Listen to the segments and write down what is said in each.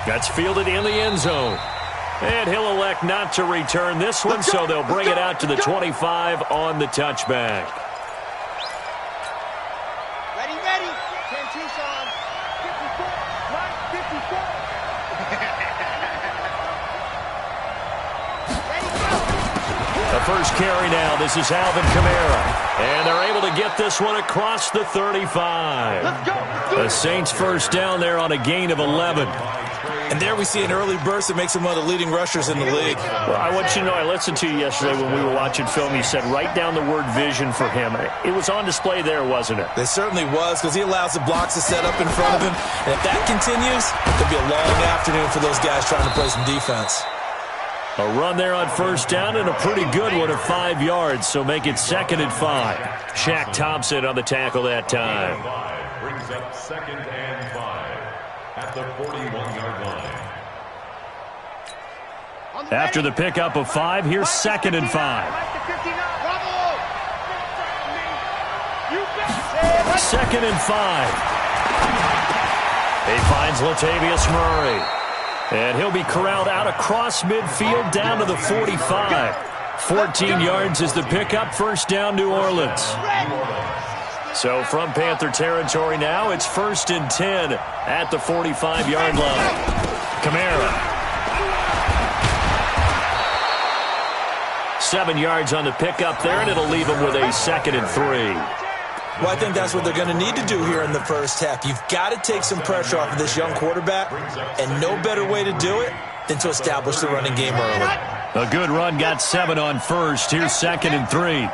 That's fielded in the end zone. And he'll elect not to return this one, so they'll bring it out to the 25 on the touchback. Ready. 10-2, Sean. 54. Mike, 54. Ready, go. The first carry now. This is Alvin Kamara. And they're able to get this one across the 35. Let's go. The Saints first down there on a gain of 11. And there we see an early burst that makes him one of the leading rushers in the league. Well, I want you to know, I listened to you yesterday when we were watching film. You said write down the word vision for him. It was on display there, wasn't it? It certainly was, because he allows the blocks to set up in front of him. And if that continues, it'll be a long afternoon for those guys trying to play some defense. A run there on first down and a pretty good one at 5 yards, so make it 2nd and 5. Shaq Thompson on the tackle that time. Brings up 2nd and 5 at the 41-yard line. After the pickup of 5, here's 2nd and 5. 2nd and 5. He finds Latavius Murray. And he'll be corralled out across midfield down to the 45. 14 yards is the pickup. First down, New Orleans. So from Panther territory now, it's 1st and 10 at the 45-yard line. Kamara. 7 yards on the pickup there, and it'll leave him with a 2nd and 3. Well, I think that's what they're going to need to do here in the first half. You've got to take some pressure off of this young quarterback, and no better way to do it than to establish the running game early. A good run, got 7 on first. Here's 2nd and 3.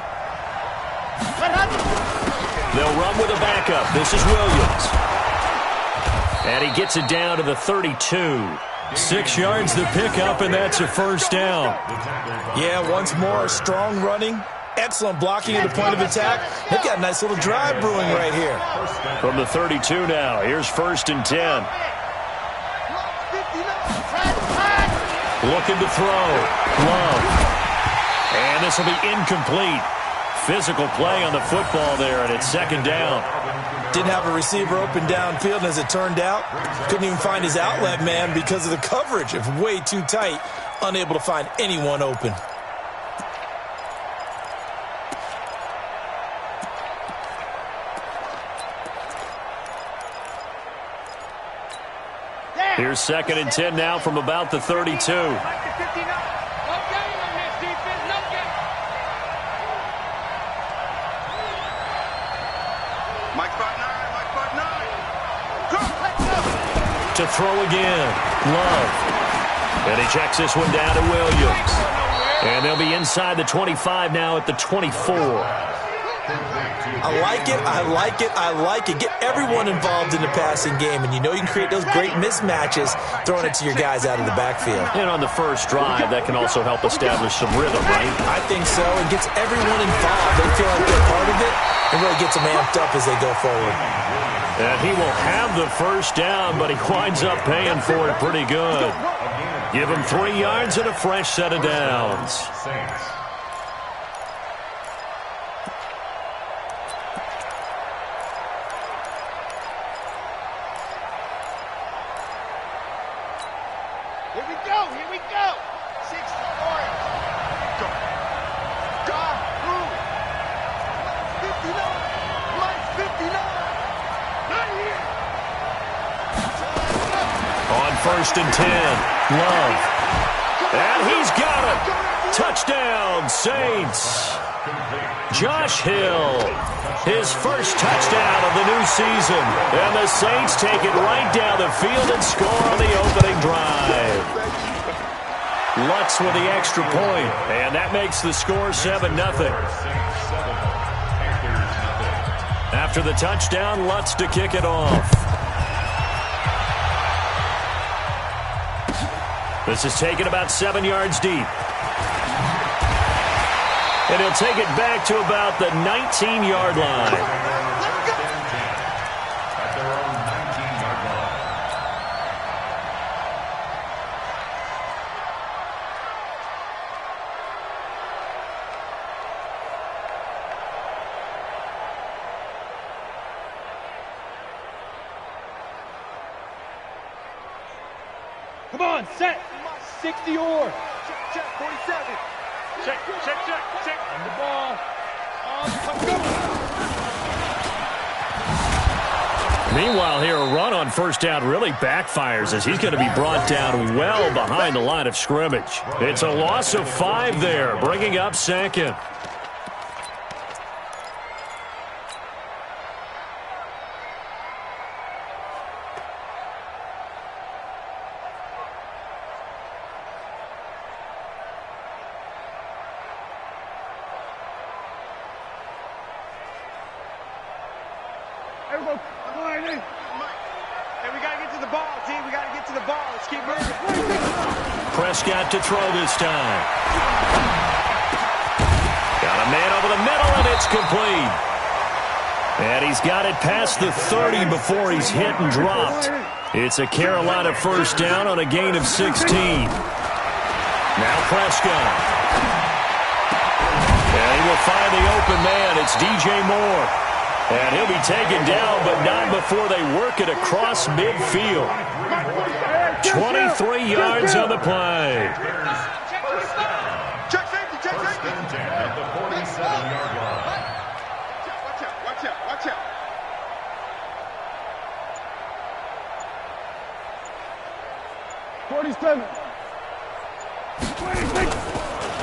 They'll run with a backup. This is Williams. And he gets it down to the 32. 6 yards the pickup, and that's a first down. Yeah, once more, strong running. Excellent blocking at the point of attack. They've got a nice little drive brewing right here. From the 32 now, here's 1st and 10. Looking to throw. Love. And this will be incomplete. Physical play on the football there, and it's 2nd down. Didn't have a receiver open downfield, and as it turned out, couldn't even find his outlet man because of the coverage. It's way too tight, unable to find anyone open. Here's 2nd and 10 now from about the 32. To throw again. Love. And he checks this one down to Williams. And they'll be inside the 25 now at the 24. I like it. Get everyone involved in the passing game, and you know you can create those great mismatches throwing it to your guys out of the backfield. And on the first drive, that can also help establish some rhythm, right? I think so. It gets everyone involved. They feel like they're part of it, and really gets them amped up as they go forward. And he will have the first down, but he winds up paying for it pretty good. Give him 3 yards and a fresh set of downs. Here we go. 6 yards. Go. Go. Move. 59. Not here. On 1st and 10. Love. And he's got it. Touchdown, Saints. Josh Hill. His first touchdown of the new season. And the Saints take it right down the field and score on the opening drive. Lutz with the extra point, and that makes the score 7-0. After the touchdown, Lutz to kick it off. This is taken about 7 yards deep. And he'll take it back to about the 19-yard line. Come on, set. 60 or. Check, 47. Check. On the ball. Go. Meanwhile, here, a run on first down really backfires as he's going to be brought down well behind the line of scrimmage. It's a loss of 5 there, bringing up second. Hey, we got to get to the ball, team. We got to get to the ball. Let's keep moving. Prescott to throw this time. Got a man over the middle, and it's complete. And he's got it past the 30 before he's hit and dropped. It's a Carolina first down on a gain of 16. Now Prescott. And he will find the open man. It's DJ Moore. And he'll be taken down, but not before they work it across midfield. 23 yards on the play. Check safety. At the 47-yard line. Watch out. 47. 26.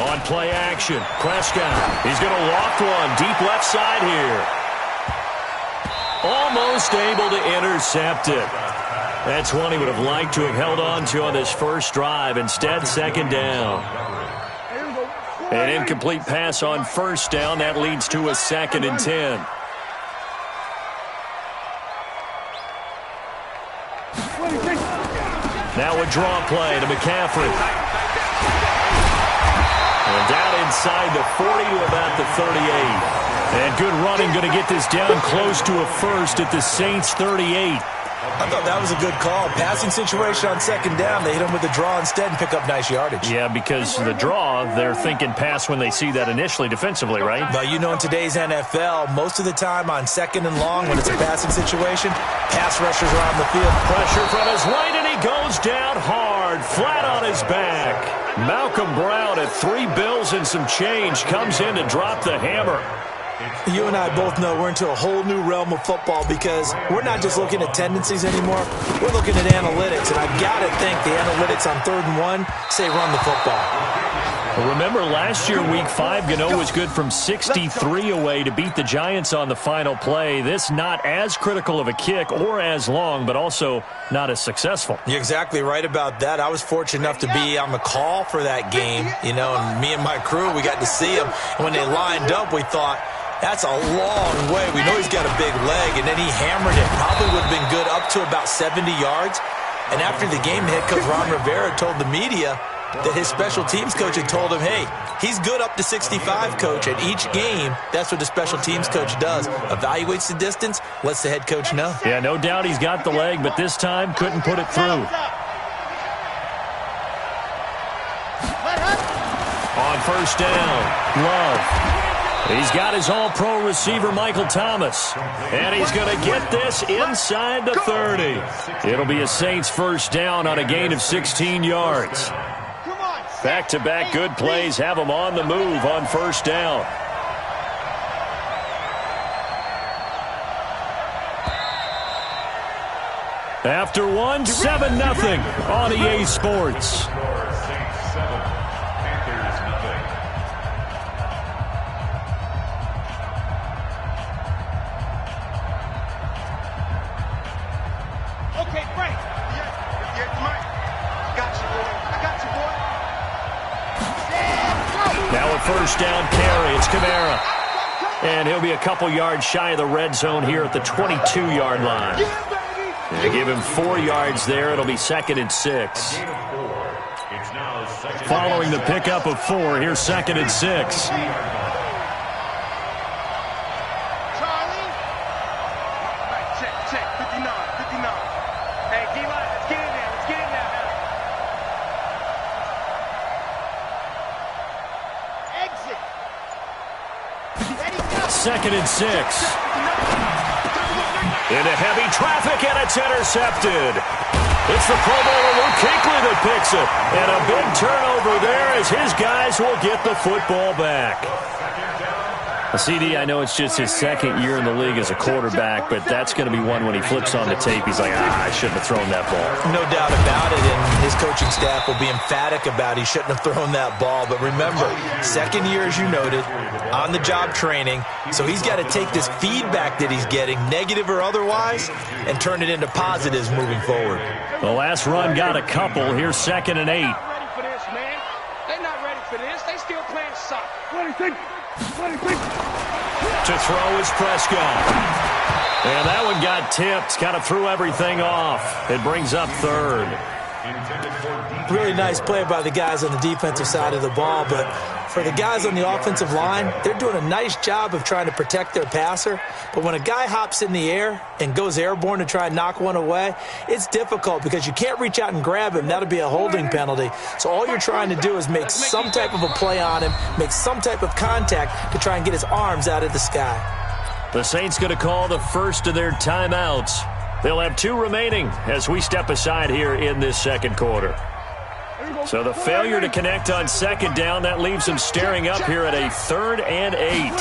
On play action, Prescott. He's going to loft one deep left side here. Almost able to intercept it. That's one he would have liked to have held on to on this first drive. Instead, second down. An incomplete pass on first down. That leads to a 2nd and 10. Now a draw play to McCaffrey. And down inside the 40 to about the 38. And good running, going to get this down close to a first at the Saints 38. I thought that was a good call. Passing situation on second down. They hit him with a draw instead and pick up nice yardage. Yeah, because the draw, they're thinking pass when they see that initially defensively, right? But you know, in today's NFL, most of the time on second and long, when it's a passing situation, pass rushers are on the field. Pressure from his right, and he goes down hard, flat on his back. Malcolm Brown at 3 bills and some change comes in to drop the hammer. You and I both know we're into a whole new realm of football because we're not just looking at tendencies anymore. We're looking at analytics, and I've got to think the analytics on 3rd and 1 say run the football. Remember last year, Week 5, Gano was good from 63 away to beat the Giants on the final play. This not as critical of a kick or as long, but also not as successful. You're exactly right about that. I was fortunate enough to be on the call for that game, you know, and me and my crew, we got to see them. And when they lined up, we thought, that's a long way. We know he's got a big leg, and then he hammered it. Probably would have been good up to about 70 yards. And after the game, head coach Ron Rivera told the media that his special teams coach had told him, hey, he's good up to 65, coach. At each game, that's what the special teams coach does. Evaluates the distance, lets the head coach know. Yeah, no doubt he's got the leg, but this time couldn't put it through. On first down, Love. He's got his all-pro receiver, Michael Thomas. And he's going to get this inside the 30. It'll be a Saints first down on a gain of 16 yards. Back-to-back good plays have them on the move on first down. After one, 7-0 on EA Sports. First down carry. It's Kamara. And he'll be a couple yards shy of the red zone here at the 22-yard line. They give him 4 yards there. It'll be 2nd and 6. Following the pickup of 4, here's 2nd and 6. Check. 59. Hey, D-line, let's get in there. Second and 6. Into heavy traffic, and it's intercepted. It's the Pro Bowler Luke Kuechly that picks it. And a big turnover there as his guys will get the football back. CD, I know it's just his second year in the league as a quarterback, but that's going to be one when he flips on the tape. He's like, I shouldn't have thrown that ball. No doubt about it, and his coaching staff will be emphatic about he shouldn't have thrown that ball. But remember, second year, as you noted, on-the-job training, so he's got to take this feedback that he's getting, negative or otherwise, and turn it into positives moving forward. The last run got a couple. Here's 2nd and 8. Ready for this, man. They're not ready for this. They still playing soccer. To throw is Prescott. And that one got tipped. Kind of threw everything off. It brings up 3rd. Really nice play by the guys on the defensive side of the ball, but for the guys on the offensive line, they're doing a nice job of trying to protect their passer. But when a guy hops in the air and goes airborne to try and knock one away, it's difficult because you can't reach out and grab him. That'll be a holding penalty. So all you're trying to do is make some type of a play on him, make some type of contact to try and get his arms out of the sky. The Saints going to call the first of their timeouts. They'll have 2 remaining as we step aside here in this second quarter. So the failure to connect on 2nd down, that leaves them staring up here at a 3rd and 8.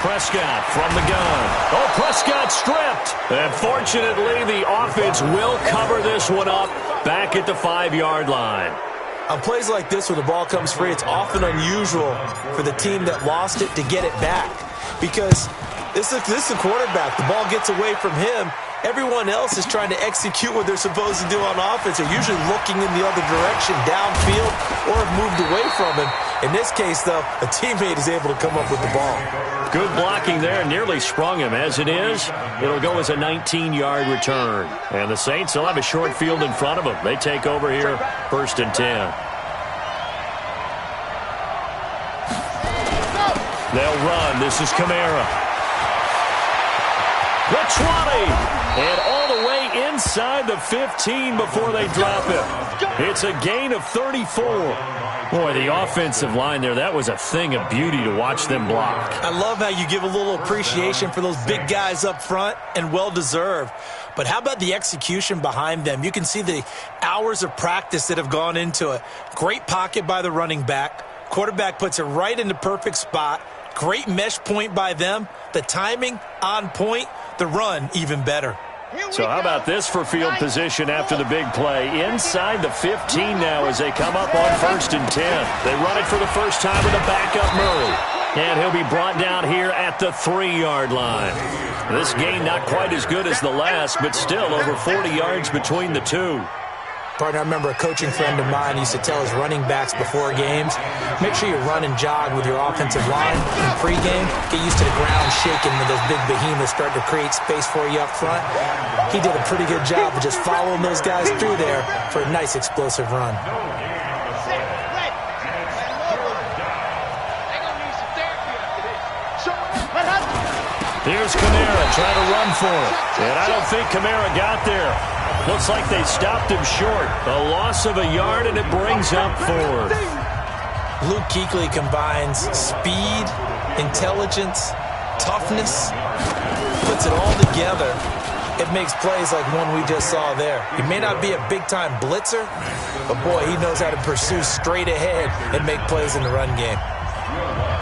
Prescott from the gun. Oh, Prescott stripped. And fortunately, the offense will cover this one up back at the 5-yard line. On plays like this where the ball comes free, it's often unusual for the team that lost it to get it back. Because this is a quarterback. The ball gets away from him. Everyone else is trying to execute what they're supposed to do on offense. They're usually looking in the other direction, downfield, or have moved away from him. In this case, though, a teammate is able to come up with the ball. Good blocking there. Nearly sprung him. As it is, it'll go as a 19-yard return. And the Saints will have a short field in front of them. They take over here, 1st and 10. They'll run. This is Kamara. The 20. And all the way inside the 15 before they drop it. It's a gain of 34. Boy, the offensive line there, that was a thing of beauty to watch them block. I love how you give a little appreciation for those big guys up front, and well-deserved. But how about the execution behind them? You can see the hours of practice that have gone into it. Great pocket by the running back. Quarterback puts it right in the perfect spot. Great mesh point by them. The timing on point. The run even better. So how about this for field position after the big play? Inside the 15 now as they come up on 1st and 10. They run it for the first time with a backup Murray. And he'll be brought down here at the 3-yard line. This gain not quite as good as the last, but still over 40 yards between the two. Partner, I remember a coaching friend of mine used to tell his running backs before games, make sure you run and jog with your offensive line in pregame. Get used to the ground shaking when those big behemoths start to create space for you up front. He did a pretty good job of just following those guys through there for a nice explosive run. Here's Kamara trying to run for it. And I don't think Kamara got there. Looks like they stopped him short. A loss of a yard, and it brings up 4th. Luke Kuechly combines speed, intelligence, toughness, puts it all together. It makes plays like one we just saw there. He may not be a big-time blitzer, but boy, he knows how to pursue straight ahead and make plays in the run game.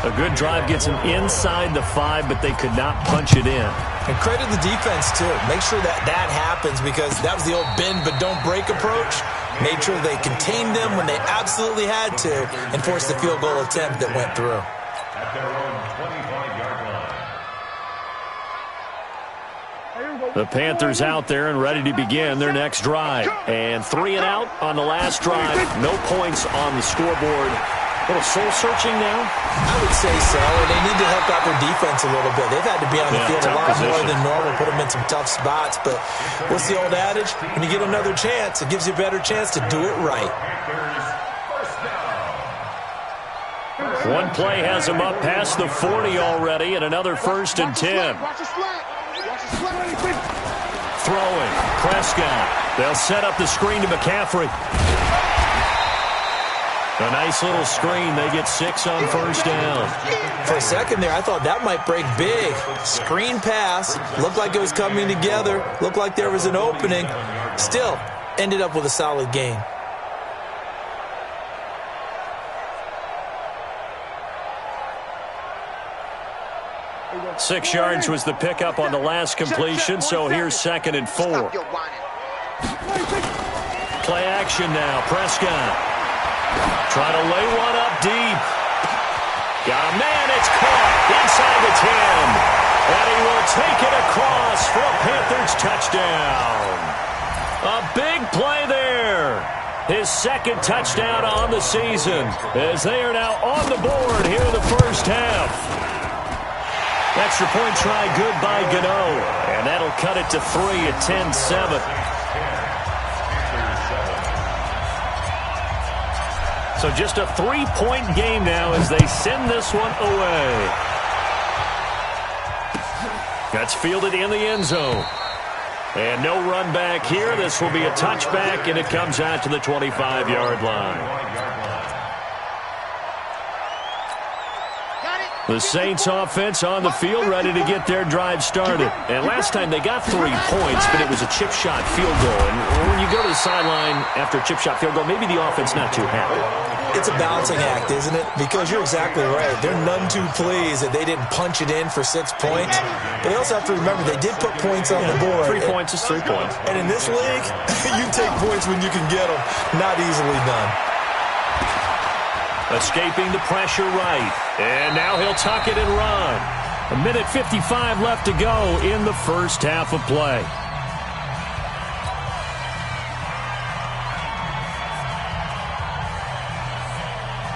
A good drive gets him inside the 5, but they could not punch it in. And credit the defense, too. Make sure that happens, because that was the old bend but don't break approach. Made sure they contained them when they absolutely had to and forced the field goal attempt that went through. At their own 25-yard line. The Panthers out there and ready to begin their next drive. And 3 and out on the last drive. No points on the scoreboard. A little soul-searching now? I would say so, and they need to help out their defense a little bit. They've had to be on the field a lot more than normal, put them in some tough spots. But what's the old adage? When you get another chance, it gives you a better chance to do it right. One play has them up past the 40 already, and another 1st and 10. Throwing, Prescott. They'll set up the screen to McCaffrey. A nice little screen. They get 6 on 1st down. For a second there, I thought that might break big. Screen pass. Looked like it was coming together. Looked like there was an opening. Still, ended up with a solid game. Six yards was the pickup on the last completion, so here's 2nd and 4. Play action now. Prescott trying to lay one up deep. Got a man. It's caught inside the 10. And he will take it across for a Panthers touchdown. A big play there. His 2nd touchdown on the season as they are now on the board here in the first half. Extra point try good by Gano. And that'll cut it to 3 at 10-7. So just a 3-point game now as they send this one away. That's fielded in the end zone. And no run back here. This will be a touchback, and it comes out to the 25-yard line. The Saints offense on the field ready to get their drive started. And last time they got 3 points, but it was a chip shot field goal. And when you go to the sideline after a chip shot field goal, maybe the offense not too happy. It's a balancing act, isn't it? Because you're exactly right. They're none too pleased that they didn't punch it in for 6 points. But they also have to remember they did put points on the board. 3 points is 3 points. And in this league, you take points when you can get them. Not easily done. Escaping the pressure right. And now he'll tuck it and run. 1:55 left to go in the first half of play.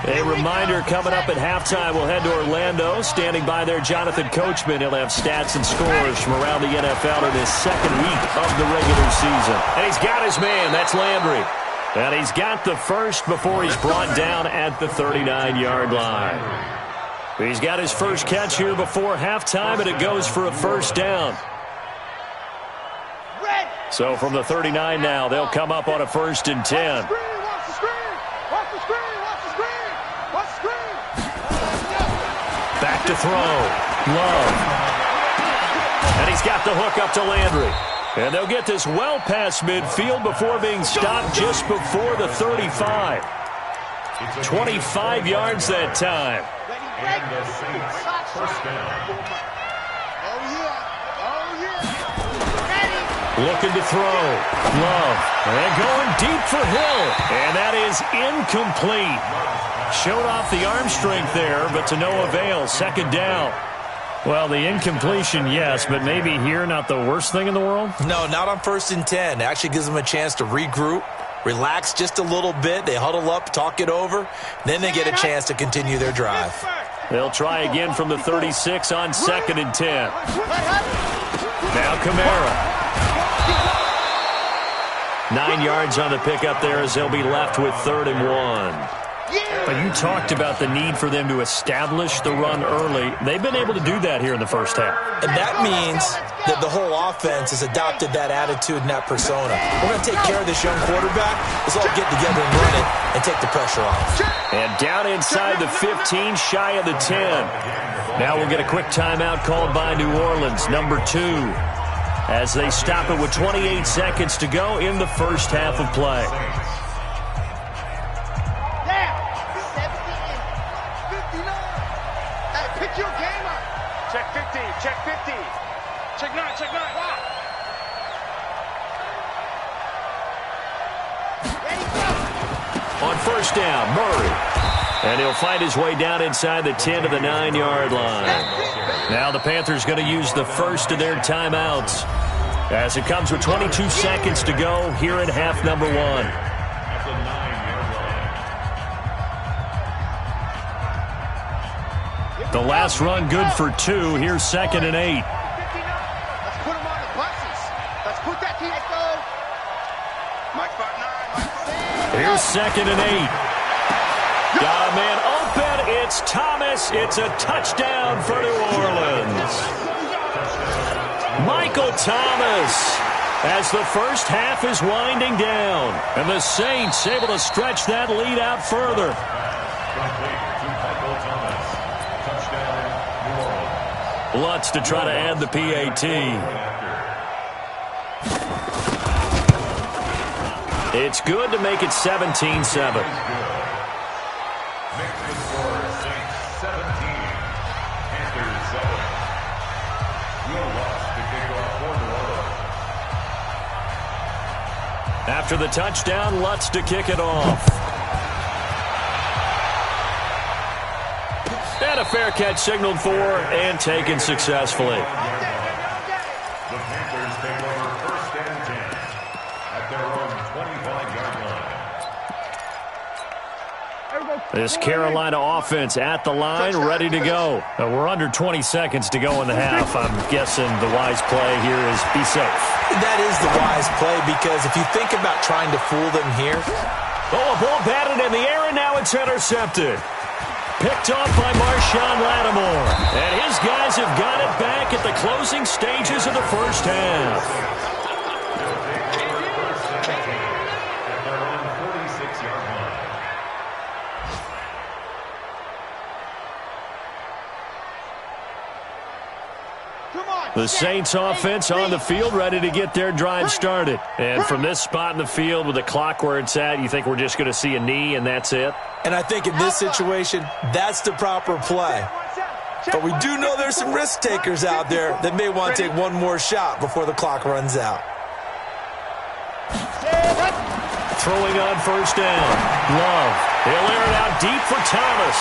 A reminder coming up at halftime. We'll head to Orlando. Standing by there, Jonathan Coachman. He'll have stats and scores from around the NFL in his 2nd week of the regular season. And he's got his man. That's Landry. And he's got the first before he's brought down at the 39-yard line. He's got his first catch here before halftime, and it goes for a first down. So from the 39 now, they'll come up on a 1st and 10. Back to throw. Love. And he's got the hook up to Landry. And they'll get this well past midfield before being stopped just before the 35. 25 yards that time. And the Saints first down. Looking to throw. Love. And going deep for Hill. And that is incomplete. Showed off the arm strength there, but to no avail. 2nd down. Well, the incompletion, yes, but maybe here not the worst thing in the world? No, not on 1st and 10. It actually gives them a chance to regroup, relax just a little bit. They huddle up, talk it over. Then they get a chance to continue their drive. They'll try again from the 36 on 2nd and 10. Now Kamara. 9 yards on the pickup there as they'll be left with 3rd and 1. But you talked about the need for them to establish the run early. They've been able to do that here in the first half. And that means that the whole offense has adopted that attitude and that persona. We're going to take care of this young quarterback. Let's all get together and run it and take the pressure off. And down inside the 15, shy of the 10. Now we'll get a quick timeout called by New Orleans, number 2, as they stop it with 28 seconds to go in the first half of play. Check 50, check 50. Check 9, check 9. Wow. On 1st down, Murray. And he'll find his way down inside the 10 to the 9-yard line. Now the Panthers going to use the first of their timeouts as it comes with 22 seconds to go here in half number 1. The last run good for 2. Here's 2nd and 8. Let's put them on the buses. Let's put that team. Let's go. Mike 5-9. Here's 2nd and 8. Got a man open. It's Thomas. It's a touchdown for New Orleans. Michael Thomas as the first half is winding down. And the Saints able to stretch that lead out further. Lutz to try to add the PAT. It's good to make it 17-7. After the touchdown, Lutz to kick it off. And a fair catch signaled for and taken successfully. The Panthers take over 1st and 10 at their own 25-yard line. This Carolina offense at the line, ready to go. We're under 20 seconds to go in the half. I'm guessing the wise play here is be safe. That is the wise play, because if you think about trying to fool them here. Oh, a ball batted in the air, and now it's intercepted. Picked off by Marshawn Lattimore. And his guys have got it back at the closing stages of the first half. The Saints offense on the field, ready to get their drive started. And from this spot in the field with the clock where it's at, you think we're just going to see a knee and that's it? And I think in this situation, that's the proper play. But we do know there's some risk takers out there that may want to take one more shot before the clock runs out. Throwing on first down. Love. He'll air it out deep for Thomas.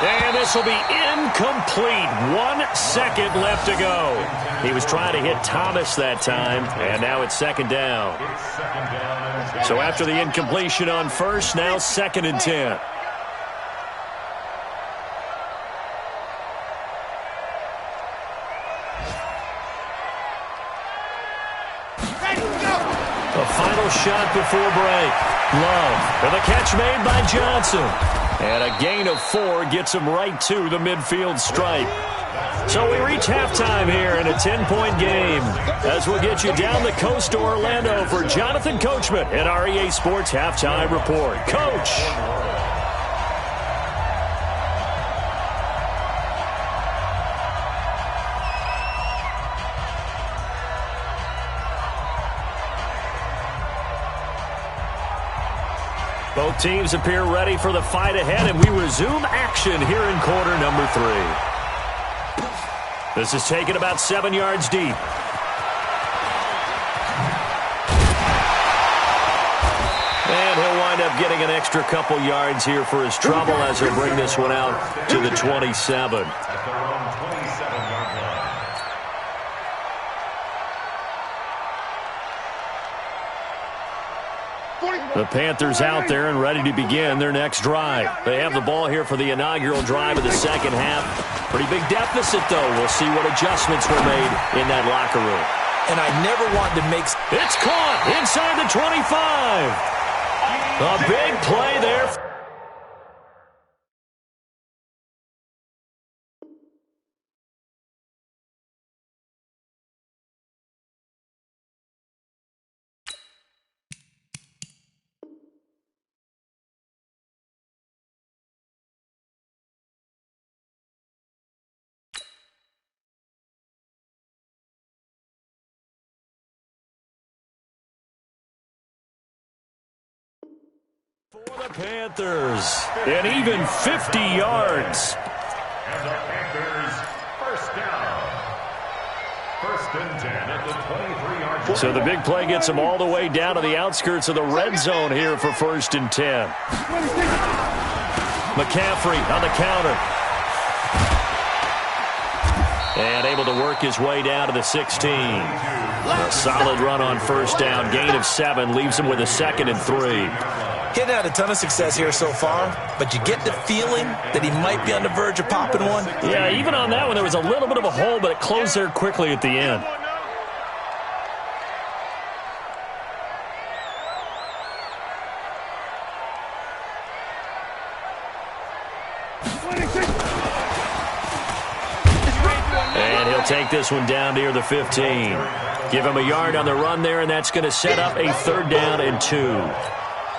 And this will be incomplete. 1 second left to go. He was trying to hit Thomas that time, and now it's second down. So after the incompletion on first, now 2nd and 10. The final shot before break. Love with a catch made by Johnson. And a gain of 4 gets him right to the midfield stripe. So we reach halftime here in a 10-point game as we'll get you down the coast to Orlando for Jonathan Coachman at our EA Sports Halftime Report. Coach. Both teams appear ready for the fight ahead, and we resume action here in quarter number 3. This is taken about 7 yards deep. And he'll wind up getting an extra couple yards here for his trouble as he'll bring this one out to the 27. The Panthers out there and ready to begin their next drive. They have the ball here for the inaugural drive of the second half. Pretty big deficit, though. We'll see what adjustments were made in that locker room. And I never wanted to make... It's caught inside the 25. A big play there. For the Panthers, and even 50 yards. And the Panthers, first down. 1st and 10 at the 23-yard line. So the big play gets them all the way down to the outskirts of the red zone here for 1st and 10. McCaffrey on the counter. And able to work his way down to the 16. A solid run on first down. Gain of 7 leaves him with a 2nd and 3. Hitting had a ton of success here so far, but you get the feeling that he might be on the verge of popping one. Yeah, even on that one, there was a little bit of a hole, but it closed there quickly at the end. And he'll take this one down near the 15. Give him a yard on the run there, and that's going to set up a 3rd down and 2.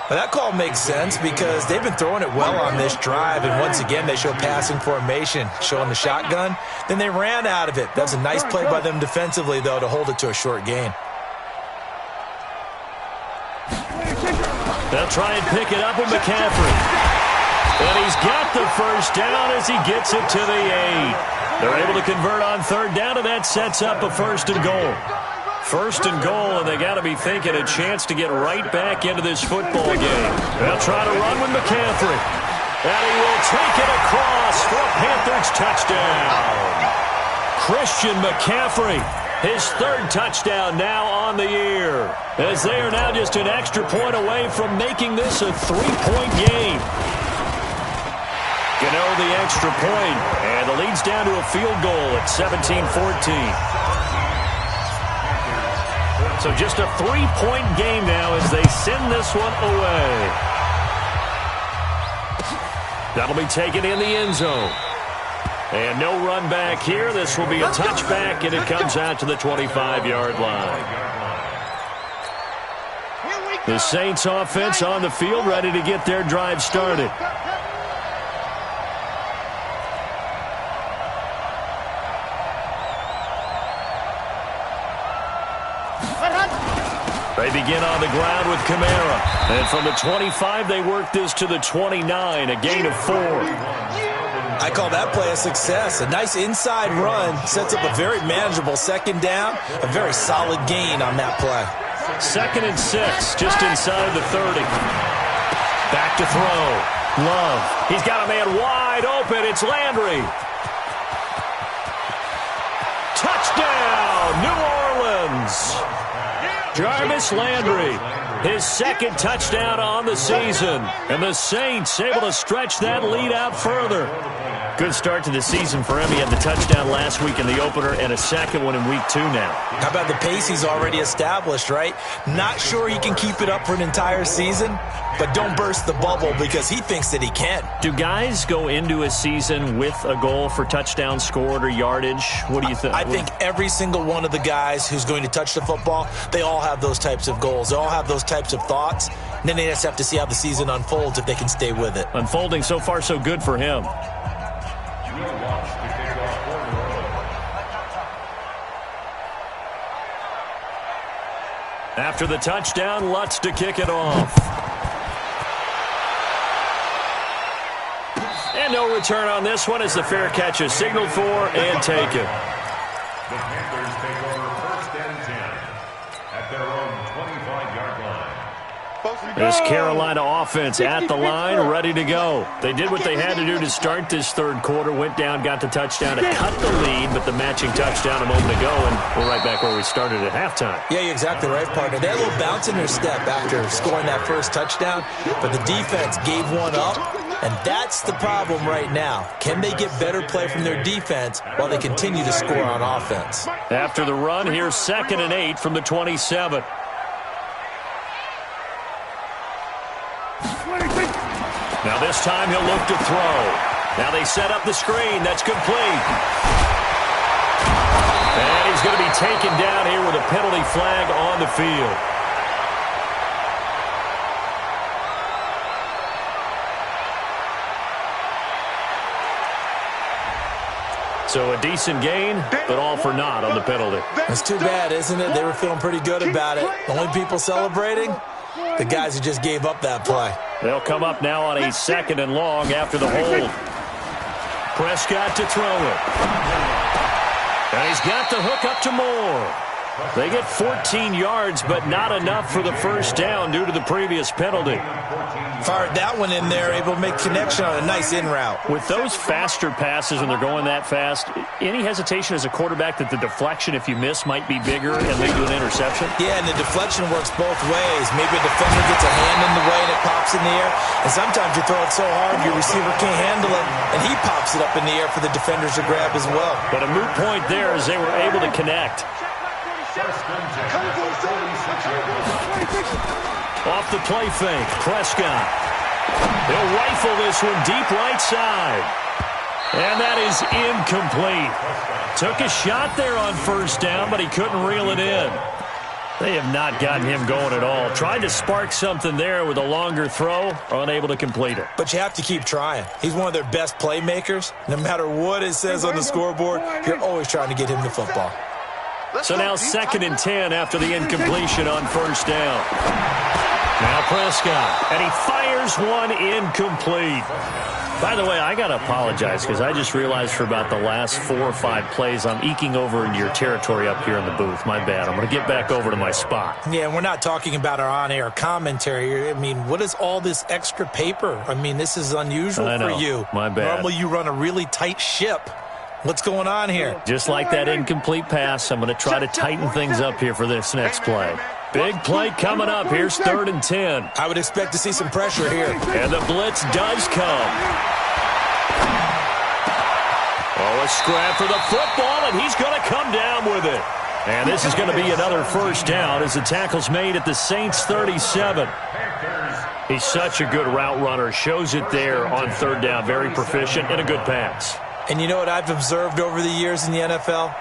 Well, that call makes sense because they've been throwing it well on this drive, and once again they show passing formation, showing the shotgun. Then they ran out of it. That's a nice play by them defensively, though, to hold it to a short gain. They'll try and pick it up with McCaffrey. And he's got the first down as he gets it to the 8. They're able to convert on third down, and that sets up a 1st and goal. 1st and goal, and they got to be thinking a chance to get right back into this football game. They'll try to run with McCaffrey. And he will take it across for a Panthers touchdown. Christian McCaffrey, his 3rd touchdown now on the year, as they are now just an extra point away from making this a 3-point game. Gano the extra point, and the lead's down to a field goal at 17-14. So just a 3-point game now as they send this one away. That'll be taken in the end zone. And no run back here. This will be a touchback, and it comes out to the 25-yard line. The Saints offense on the field, ready to get their drive started. They begin on the ground with Kamara. And from the 25, they work this to the 29, a gain of 4. I call that play a success. A nice inside run sets up a very manageable 2nd down. A very solid gain on that play. 2nd and 6, just inside the 30. Back to throw. Love. He's got a man wide open. It's Landry. Touchdown, New Orleans. Jarvis Landry, his 2nd touchdown on the season. And the Saints able to stretch that lead out further. Good start to the season for him. He had the touchdown last week in the opener and a 2nd one in week 2 now. How about the pace he's already established, right? Not sure he can keep it up for an entire season, but don't burst the bubble because he thinks that he can. Do guys go into a season with a goal for touchdown scored or yardage? What do you think? I think every single one of the guys who's going to touch the football, they all have those types of goals. They all have those types of thoughts. And then they just have to see how the season unfolds if they can stay with it. Unfolding so far so good for him. After the touchdown, Lutz to kick it off. And no return on this one as the fair catch is signaled for and taken. The Panthers take over 1st and 10 at their own 25-yard line. This Carolina offense at the line, ready to go. They did what they had to do to start this 3rd quarter, went down, got the touchdown to cut the lead, but the matching touchdown a moment ago, and we're right back where we started at halftime. Yeah, you're exactly right, partner. They had a little bounce in their step after scoring that 1st touchdown, but the defense gave one up, and that's the problem right now. Can they get better play from their defense while they continue to score on offense? After the run, here's 2nd and 8 from the 27. Now this time he'll look to throw. Now they set up the screen. That's complete. And he's going to be taken down here with a penalty flag on the field. So a decent gain, but all for naught on the penalty. It's too bad, isn't it? They were feeling pretty good about it. The only people celebrating, the guys who just gave up that play. They'll come up now on a 2nd and long after the hold. Prescott to throw it. And he's got the hook up to Moore. They get 14 yards, but not enough for the 1st down due to the previous penalty. Fired that one in there, able to make connection on a nice in route. With those faster passes when they're going that fast, any hesitation as a quarterback that the deflection, if you miss, might be bigger and lead to an interception? Yeah, and the deflection works both ways. Maybe a defender gets a hand in the way and it pops in the air, and sometimes you throw it so hard your receiver can't handle it, and he pops it up in the air for the defenders to grab as well. But a moot point there as they were able to connect. Off the play fake, Prescott. He'll rifle this one deep right side. And that is incomplete. Took a shot there on 1st down, but he couldn't reel it in. They have not gotten him going at all. Tried to spark something there with a longer throw, unable to complete it. But you have to keep trying. He's one of their best playmakers. No matter what it says on the scoreboard, you're always trying to get him the football. So now 2nd and 10 after the incompletion on 1st down. Prescott, and he fires one incomplete. By the way, I got to apologize because I just realized for about the last 4 or 5 plays I'm eking over into your territory up here in the booth. My bad. I'm going to get back over to my spot. Yeah, and we're not talking about our on-air commentary. I mean, what is all this extra paper? I mean, this is unusual for you. My bad. Normally you run a really tight ship. What's going on here? Just like that incomplete pass, I'm going to try to tighten things up here for this next play. Big play coming up. Here's 3rd and 10. I would expect to see some pressure here. And the blitz does come. Oh, a scrap for the football, and he's going to come down with it. And this is going to be another first down as the tackle's made at the Saints 37. He's such a good route runner. Shows it there on 3rd down. Very proficient and a good pass. And you know what I've observed over the years in the NFL?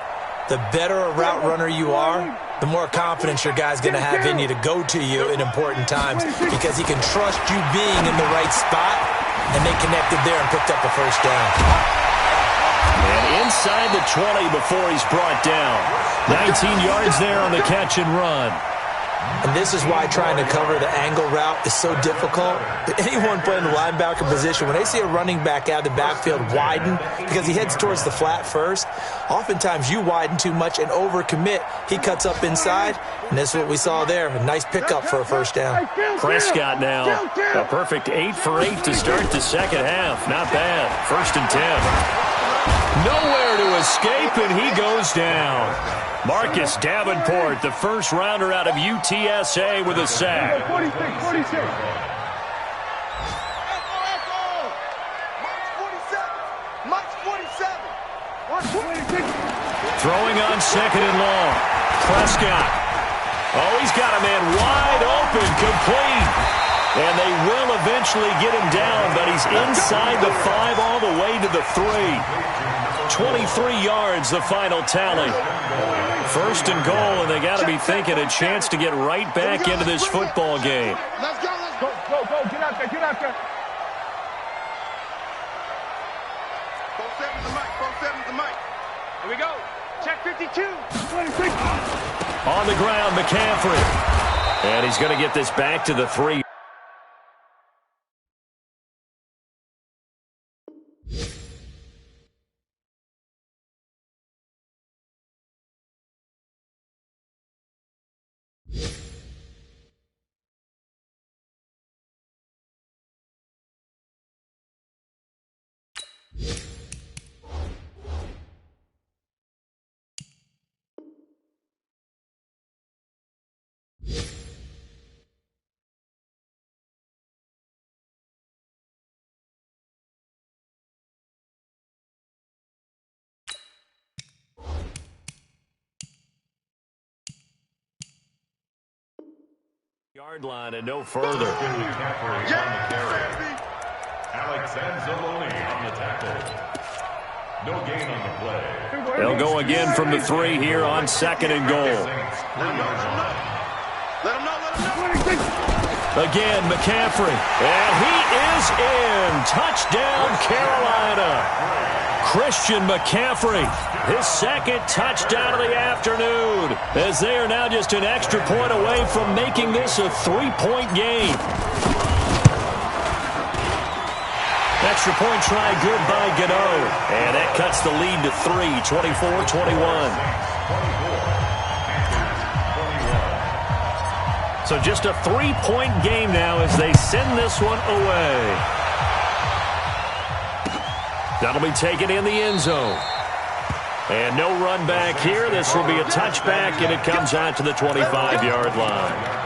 The better a route runner you are, the more confidence your guy's going to have in you to go to you in important times because he can trust you being in the right spot, and they connected there and picked up a first down. And inside the 20 before he's brought down. 19 yards there on the catch and run. And this is why trying to cover the angle route is so difficult. Anyone playing the linebacker position, when they see a running back out of the backfield widen because he heads towards the flat first, oftentimes you widen too much and overcommit. He cuts up inside, and this is what we saw there. A nice pickup for a first down. Prescott now, a perfect 8 for 8 to start the second half. Not bad. 1st and 10. Nowhere to escape, and he goes down. Marcus Davenport, the first rounder out of UTSA with a sack. 46. Mike's 47. Throwing on 2nd and long. Prescott. Oh, he's got a man wide open, complete. And they will eventually get him down, but he's inside the 5 all the way to the 3. 23 yards, the final tally. 1st and goal, and they got to be thinking a chance to get right back into this football game. Let's go. Go. Get out there. Go 7's the mic. Here we go. Check 52. 26. On the ground, McCaffrey. And he's going to get this back to the 3. Yard line and no further. McCaffrey on the carry. Alex Anzalone on the tackle. No gain on the play. They'll go again from the 3 here on 2nd and goal. Let him know. Again, McCaffrey. And he is in. Touchdown, Carolina. Christian McCaffrey, his 2nd touchdown of the afternoon, as they are now just an extra point away from making this a 3-point game. Extra point try good by Gano, and that cuts the lead to 3, 24-21. So just a 3-point game now as they send this one away. That'll be taken in the end zone. And no run back here. This will be a touchback, and it comes out to the 25-yard line.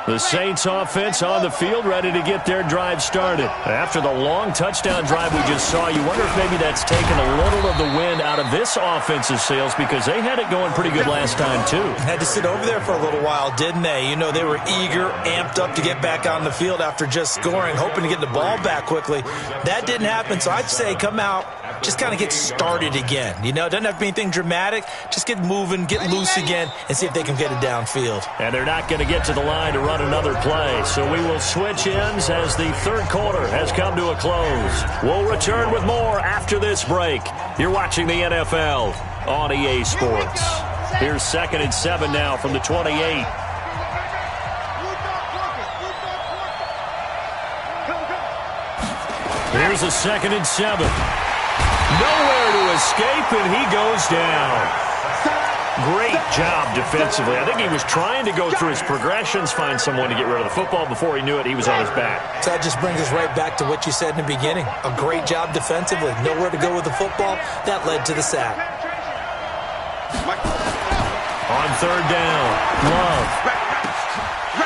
The Saints offense on the field, ready to get their drive started. After the long touchdown drive we just saw, you wonder if maybe that's taken a little of the wind out of this offensive sails because they had it going pretty good last time, too. Had to sit over there for a little while, didn't they? You know, they were eager, amped up to get back on the field after just scoring, hoping to get the ball back quickly. That didn't happen, so I'd say come out, just kind of get started again. You know, it doesn't have to be anything dramatic. Just get moving, get loose again, and see if they can get it downfield. And they're not going to get to the line to run another play. So we will switch ends as the third quarter has come to a close. We'll return with more after this break. You're watching the NFL on EA Sports. Here's 2nd and 7 now from the 28. Here's a 2nd and 7. Nowhere to escape, and he goes down. Great job defensively. I think he was trying to go through his progressions, find someone to get rid of the football. Before he knew it, he was on his back. So that just brings us right back to what you said in the beginning. A great job defensively. Nowhere to go with the football. That led to the sack. On 3rd down, Love.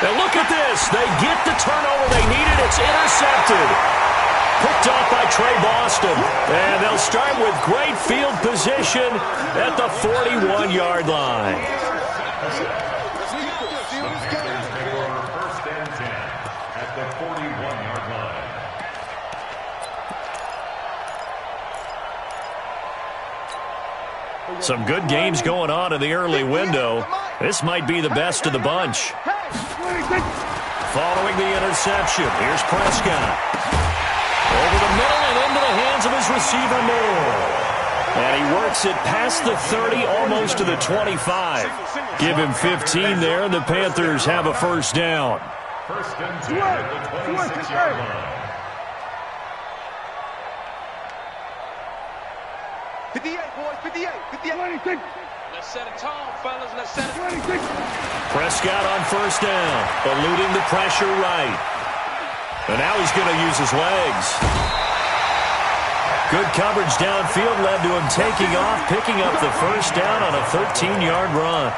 Now look at this. They get the turnover they needed. It's intercepted. Picked off by Trey Boston. And they'll start with great field position at the 41-yard line. First and 10 at the 41-yard line. Some good games going on in the early window. This might be the best of the bunch. Following the interception, here's Prescott. Over the middle and into the hands of his receiver, Moore. And he works it past the 30, almost to the 25. Give him 15 there, and the Panthers have a first down. First and 10 at the 26-yard line. 58, boys, 58, 58. Let's set a tone, fellas. Let's set a tone. Prescott on first down, eluding the pressure right. And now he's going to use his legs. Good coverage downfield led to him taking off, picking up the first down on a 13-yard run.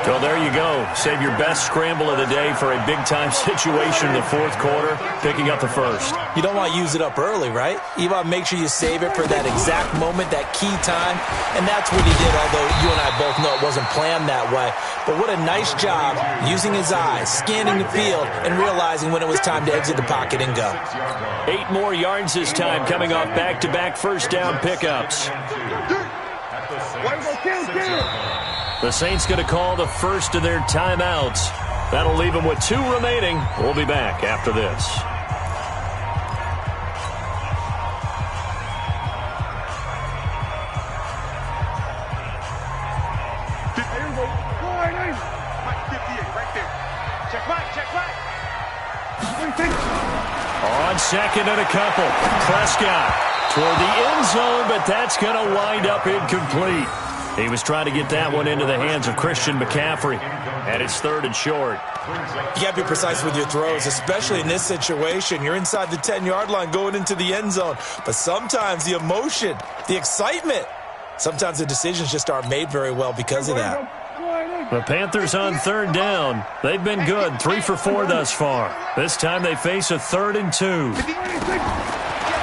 So there you go. Save your best scramble of the day for a big-time situation in the 4th quarter, picking up the first. You don't want to use it up early, right? You want to make sure you save it for that exact moment, that key time. And that's what he did, although you and I both know it wasn't planned that way. But what a nice job using his eyes, scanning the field, and realizing when it was time to exit the pocket and go. 8 more yards this time, coming off back-to-back first down pickups. The Saints going to call the first of their timeouts. That'll leave them with 2 remaining. We'll be back after this. On 2nd and a couple, Prescott toward the end zone, but that's going to wind up incomplete. He was trying to get that one into the hands of Christian McCaffrey, and it's 3rd and short. You got to be precise with your throws, especially in this situation. You're inside the 10-yard line going into the end zone, but sometimes the emotion, the excitement, sometimes the decisions just aren't made very well because of that. The Panthers on 3rd down. They've been good, 3 for 4 thus far. This time they face a 3rd and 2.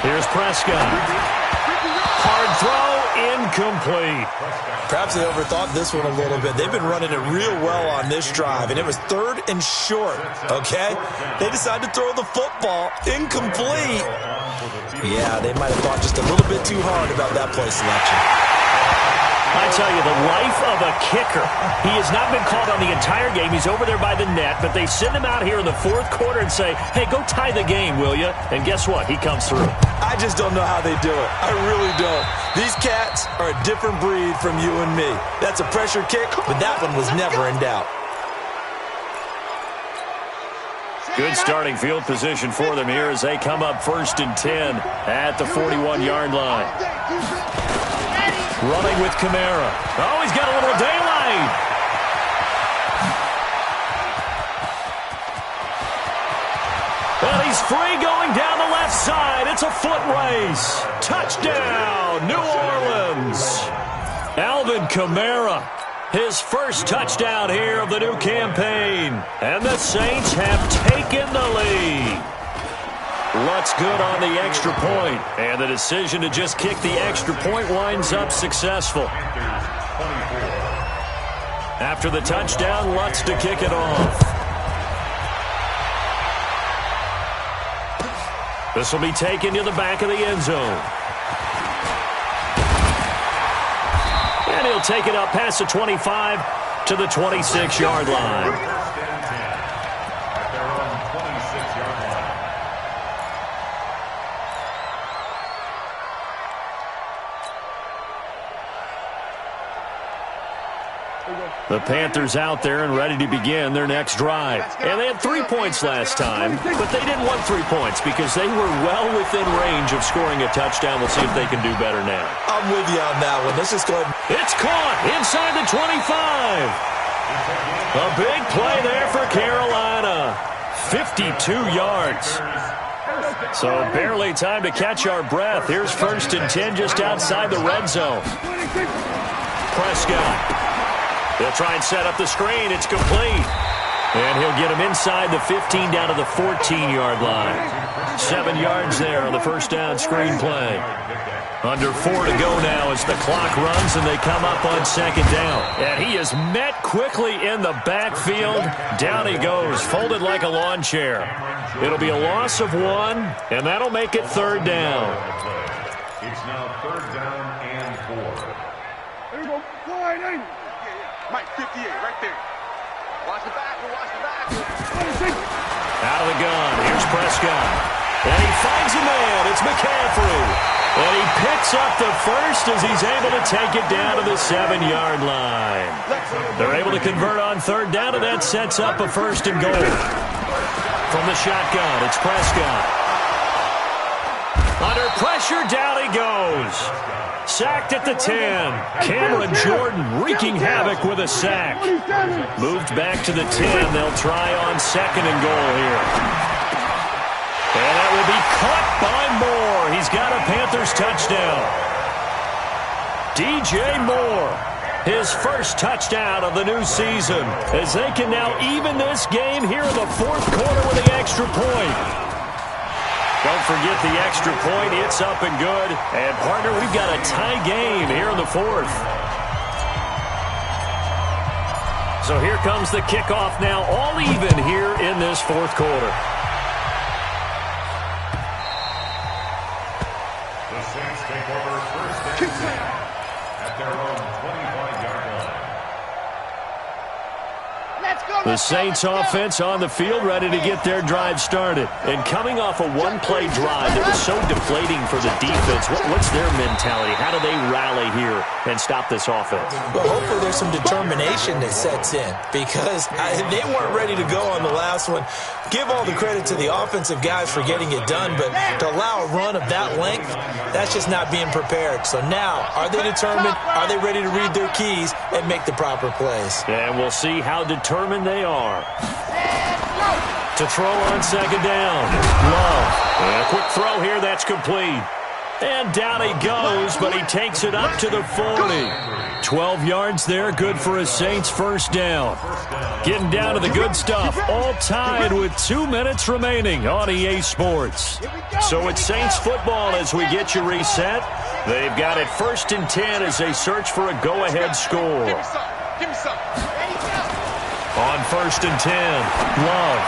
Here's Prescott. Hard throw, incomplete. Perhaps they overthought this one a little bit. They've been running it real well on this drive, and it was 3rd and short, okay? They decided to throw the football, incomplete. Yeah, they might have thought just a little bit too hard about that play selection. I tell you, the life of a kicker. He has not been called on the entire game. He's over there by the net, but they send him out here in the 4th quarter and say, hey, go tie the game, will you? And guess what? He comes through. I just don't know how they do it. I really don't. These cats are a different breed from you and me. That's a pressure kick, but that one was never in doubt. Good starting field position for them here as they come up 1st and 10 at the 41-yard line. Running with Kamara. Oh, he's got a little daylight. And he's free going down the left side. It's a foot race. Touchdown, New Orleans. Alvin Kamara, his first touchdown here of the new campaign. And the Saints have taken the lead. Lutz good on the extra point, and the decision to just kick the extra point winds up successful. After the touchdown, Lutz to kick it off. This will be taken to the back of the end zone. And he'll take it up past the 25 to the 26-yard line. The Panthers out there and ready to begin their next drive. And they had 3 points last time, but they didn't want 3 points because they were well within range of scoring a touchdown. We'll see if they can do better now. I'm with you on that one. Let's just go ahead. It's caught inside the 25. A big play there for Carolina. 52 yards. So barely time to catch our breath. Here's 1st and 10 just outside the red zone. Prescott. He'll try and set up the screen. It's complete. And he'll get him inside the 15 down to the 14-yard line. 7 yards there on the first down screen play. Under 4 to go now as the clock runs and they come up on 2nd down. And he is met quickly in the backfield. Down he goes, folded like a lawn chair. It'll be a loss of 1, and that'll make it 3rd down. It's now 3rd down and 4. There you go. Wide eight. Mike, 58, right there. Watch the back, watch the back. 26. Out of the gun, here's Prescott. And he finds a man, it's McCaffrey. And he picks up the first as he's able to take it down to the 7-yard line. They're able to convert on 3rd down, and that sets up a 1st and goal. From the shotgun, it's Prescott. Under pressure, down he goes. Sacked at the 10. Cameron Jordan wreaking havoc with a sack. Moved back to the 10. They'll try on 2nd and goal here. And that will be caught by Moore. He's got a Panthers touchdown. DJ Moore, his first touchdown of the new season, as they can now even this game here in the 4th quarter with the extra point. Don't forget the extra point. It's up and good. And, partner, we've got a tie game here in the 4th. So here comes the kickoff now, all even here in this 4th quarter. The Saints take over 1st and 10 at their own 25-yard line. The Saints offense on the field, ready to get their drive started. And coming off a one-play drive that was so deflating for the defense, what's their mentality? How do they rally here and stop this offense? Well, hopefully there's some determination that sets in because they weren't ready to go on the last one. Give all the credit to the offensive guys for getting it done, but to allow a run of that length, that's just not being prepared. So now, are they determined? Are they ready to read their keys and make the proper plays? And we'll see how determined they are. To throw on 2nd down. Love. And a quick throw here, that's complete. And down he goes, but he takes it up to the 40. 12 yards there, good for a Saints 1st down. Getting down to the good stuff, all tied with 2 minutes remaining on EA Sports. So it's Saints football as we get you reset. They've got it 1st and 10 as they search for a go-ahead score. Give me some. On 1st and 10, Love.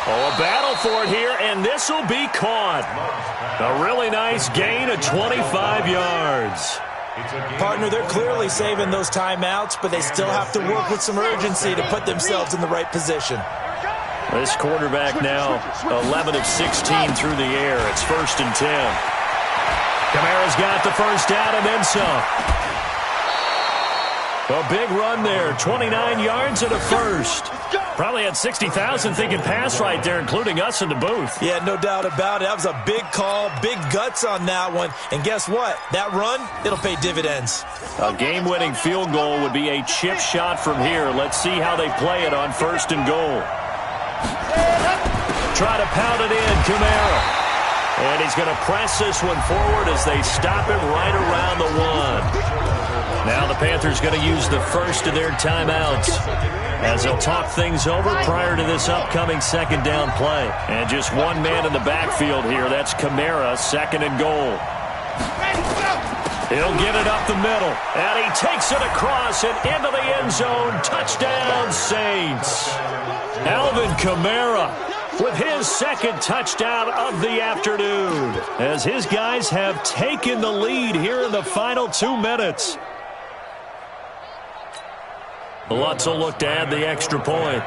Oh, a battle for it here, and this will be caught. A really nice gain of 25 yards. Partner, they're clearly saving those timeouts, but they still have to work with some urgency to put themselves in the right position. This quarterback now 11 of 16 through the air. It's 1st and 10. Kamara's got the first down and then some. A big run there, 29 yards and a first. Probably had 60,000 thinking pass right there, including us in the booth. Yeah, no doubt about it. That was a big call, big guts on that one. And guess what? That run, it'll pay dividends. A game-winning field goal would be a chip shot from here. Let's see how they play it on 1st and goal. Try to pound it in, Kamara. And he's going to press this one forward as they stop him right around the 1. Now the Panthers going to use the first of their timeouts as they'll talk things over prior to this upcoming 2nd down play. And just one man in the backfield here. That's Kamara, 2nd and goal. He'll get it up the middle, and he takes it across and into the end zone. Touchdown, Saints. Alvin Kamara with his 2nd touchdown of the afternoon as his guys have taken the lead here in the final 2 minutes. Lutz will look to add the extra point.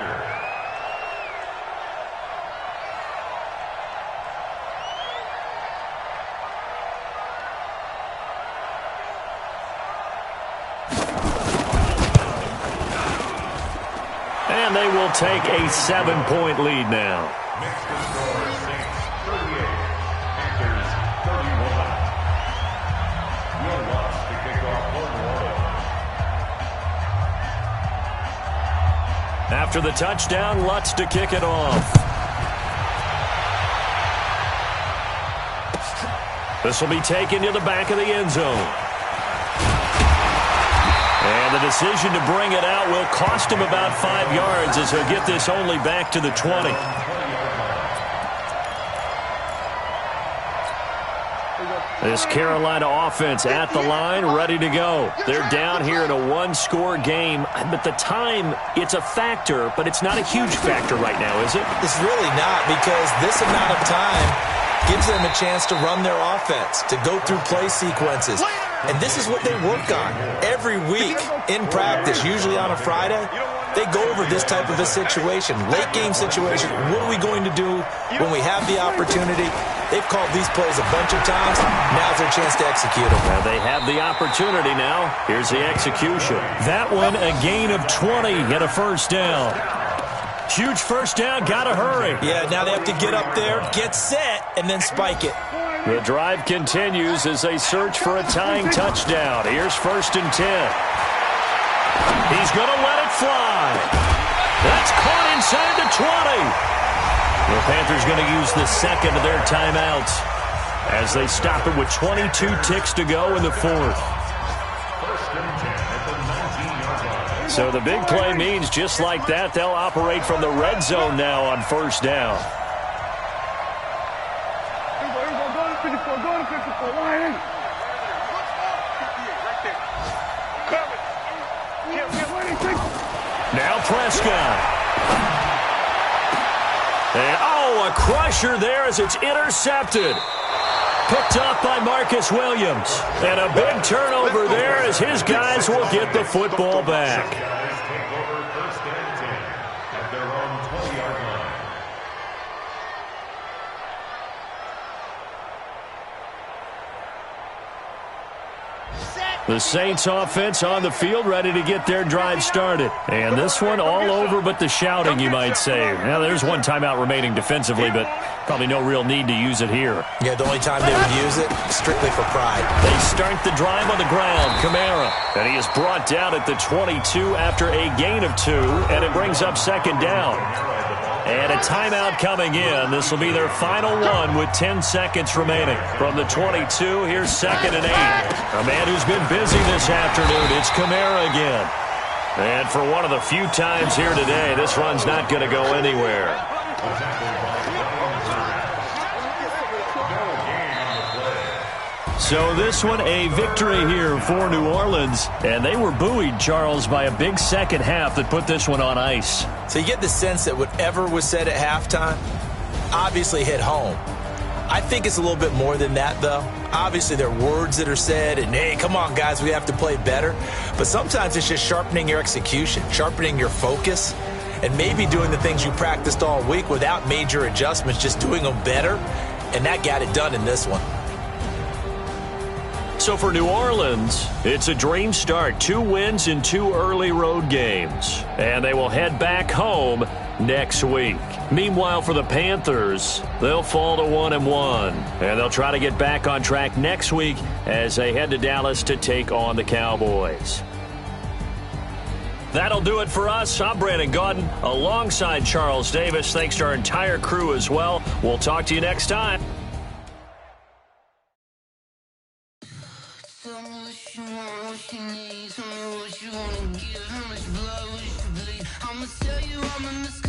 And they will take a 7-point lead now. Next to score, Saints 38, Panthers 31. Will Lutz to kick off for New Orleans. After the touchdown, Lutz to kick it off. This will be taken to the back of the end zone. And the decision to bring it out will cost him about 5 yards as he'll get this only back to the 20. This Carolina offense at the line, ready to go. They're down here in a one-score game. But the time, it's a factor, but it's not a huge factor right now, is it? It's really not, because this amount of time gives them a chance to run their offense, to go through play sequences. And this is what they work on every week in practice, usually on a Friday. They go over this type of a situation, late game situation. What are we going to do when we have the opportunity? They've called these plays a bunch of times. Now's their chance to execute them. Well, they have the opportunity now. Here's the execution. That one, a gain of 20 and a first down. Huge first down, gotta hurry. Yeah, now they have to get up there, get set, and then spike it. The drive continues as they search for a tying touchdown. Here's 1st and 10. He's going to let it fly. That's caught inside the 20. The Panthers going to use the second of their timeouts as they stop it with 22 ticks to go in the 4th. So the big play means just like that, they'll operate from the red zone now on 1st down. Now Prescott. And, a crusher there as it's intercepted. Picked up by Marcus Williams. And a big turnover there as his guys will get the football back. Take over 1st and 10 at their own 20-yard line. The Saints offense on the field, ready to get their drive started. And this one all over but the shouting, you might say. Now, there's one timeout remaining defensively, but probably no real need to use it here. Yeah, the only time they would use it, strictly for pride. They start the drive on the ground. Kamara. And he is brought down at the 22 after a gain of 2, and it brings up 2nd down. And a timeout coming in. This will be their final one with 10 seconds remaining. From the 22, here's 2nd and 8. A man who's been busy this afternoon, it's Kamara again. And for one of the few times here today, this run's not going to go anywhere. So this one, a victory here for New Orleans. And they were buoyed, Charles, by a big second half that put this one on ice. So you get the sense that whatever was said at halftime obviously hit home. I think it's a little bit more than that, though. Obviously, there are words that are said, and, hey, come on, guys, we have to play better. But sometimes it's just sharpening your execution, sharpening your focus, and maybe doing the things you practiced all week without major adjustments, just doing them better. And that got it done in this one. So for New Orleans, it's a dream start. 2 wins in 2 early road games. And they will head back home next week. Meanwhile, for the Panthers, they'll fall to 1-1. And they'll try to get back on track next week as they head to Dallas to take on the Cowboys. That'll do it for us. I'm Brandon Gaudin alongside Charles Davis. Thanks to our entire crew as well. We'll talk to you next time. Tell you I'm a